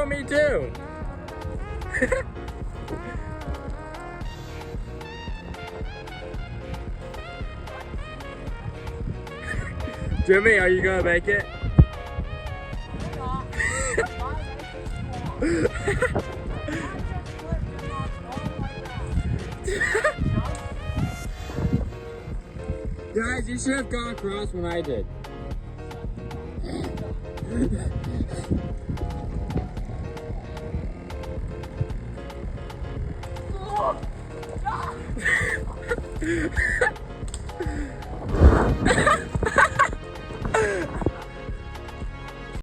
Well, me too. Jimmy, are you gonna make it? Guys, you should have gone across when I did.